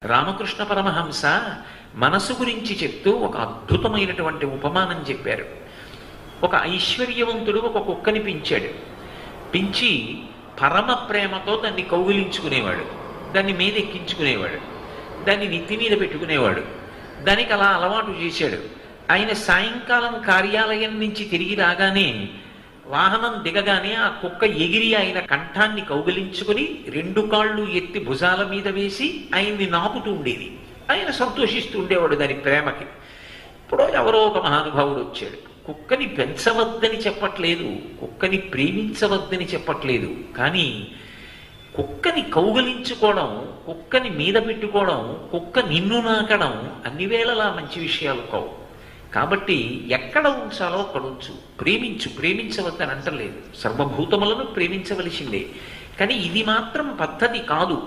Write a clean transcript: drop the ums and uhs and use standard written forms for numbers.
రామకృష్ణ పరమహంస మనసు గురించి చెప్తూ ఒక అద్భుతమైనటువంటి ఉపమానం చెప్పారు. ఒక ఐశ్వర్యవంతుడు ఒక కుక్కని పెంచాడు. పెంచి పరమ ప్రేమతో దాన్ని కౌగిలించుకునేవాడు, దాన్ని మీద ఎక్కించుకునేవాడు, దాన్ని నెత్తి మీద పెట్టుకునేవాడు. దానికి అలా అలవాటు చేశాడు. ఆయన సాయంకాలం కార్యాలయం నుంచి తిరిగి రాగానే వాహనం దిగగానే ఆ కుక్క ఎగిరి ఆయన కంఠాన్ని కౌగిలించుకుని రెండు కాళ్ళు ఎత్తి భుజాల మీద వేసి ఆయన్ని నాపుతూ ఉండేది. ఆయన సంతోషిస్తూ ఉండేవాడు దాని ప్రేమకి. ఇప్పుడు ఎవరో ఒక మహానుభావుడు వచ్చాడు. కుక్కని పెంచవద్దని చెప్పట్లేదు, కుక్కని ప్రేమించవద్దని చెప్పట్లేదు, కానీ కుక్కని కౌగలించుకోవడం, కుక్కని మీద పెట్టుకోవడం, కుక్క నిన్ను నాకడం అన్ని వేళలా మంచి విషయాలు కావు. కాబట్టి ఎక్కడ ఉంచాలో అక్కడ ఉంచు. ప్రేమించవద్దని అంటలేదు, సర్వభూతములను ప్రేమించవలసిందే. కానీ ఇది మాత్రం పద్ధతి కాదు.